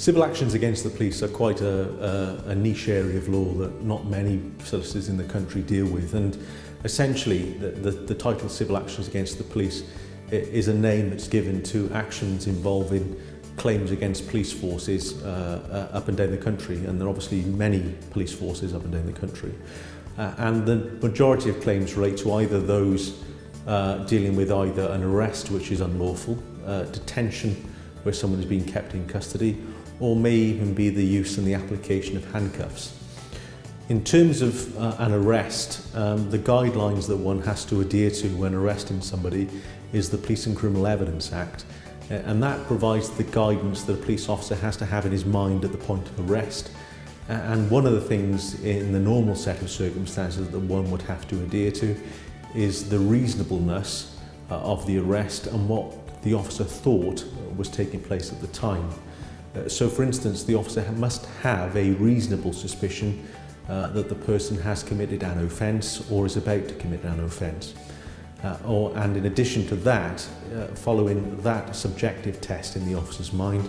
Civil actions against the police are quite a niche area of law that not many solicitors in the country deal with, and essentially the title civil actions against the police is a name that's given to actions involving claims against police forces up and down the country, and there are obviously many police forces up and down the country. And the majority of claims relate to either those dealing with either an arrest which is unlawful, detention where someone is being kept in custody, or may even be the use and the application of handcuffs. In terms of an arrest, the guidelines that one has to adhere to when arresting somebody is the Police and Criminal Evidence Act, and that provides the guidance that a police officer has to have in his mind at the point of arrest. And one of the things in the normal set of circumstances that one would have to adhere to is the reasonableness of the arrest and what the officer thought was taking place at the time. So for instance, the officer must have a reasonable suspicion that the person has committed an offence or is about to commit an offence. And in addition to that, following that subjective test in the officer's mind,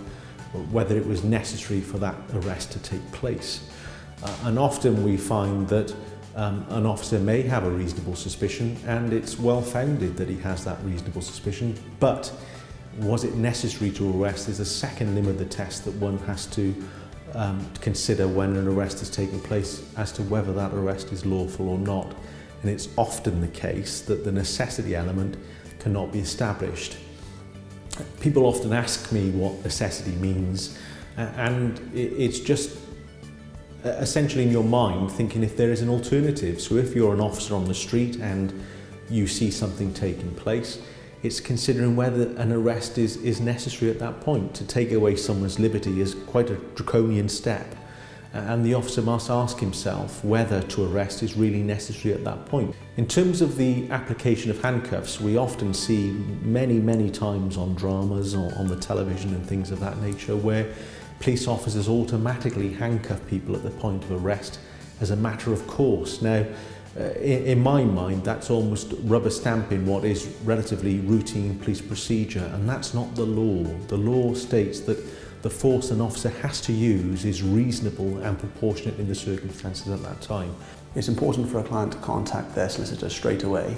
whether it was necessary for that arrest to take place. And often we find that an officer may have a reasonable suspicion, and it's well founded that he has that reasonable suspicion, but was it necessary to arrest is a second limb of the test that one has to consider when an arrest is taking place as to whether that arrest is lawful or not. And it's often the case that the necessity element cannot be established. People often ask me what necessity means, and it's just essentially in your mind thinking if there is an alternative. So if you're an officer on the street and you see something taking place, it's considering whether an arrest is necessary at that point. To take away someone's liberty is quite a draconian step, and the officer must ask himself whether to arrest is really necessary at that point. In terms of the application of handcuffs, we often see many times on dramas or on the television and things of that nature where police officers automatically handcuff people at the point of arrest as a matter of course. Now, in my mind, that's almost rubber stamping what is relatively routine police procedure, and that's not the law. The law states that the force an officer has to use is reasonable and proportionate in the circumstances at that time. It's important for a client to contact their solicitor straight away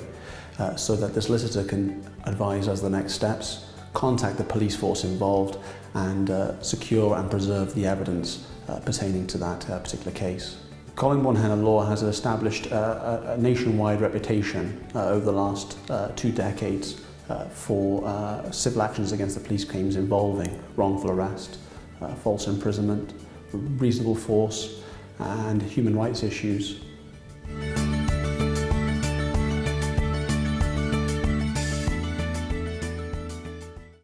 so that the solicitor can advise us the next steps, contact the police force involved, and secure and preserve the evidence pertaining to that particular case. Collingbourne Hennah law has established a nationwide reputation over the last 2 decades for civil actions against the police claims involving wrongful arrest, false imprisonment, reasonable force, and human rights issues.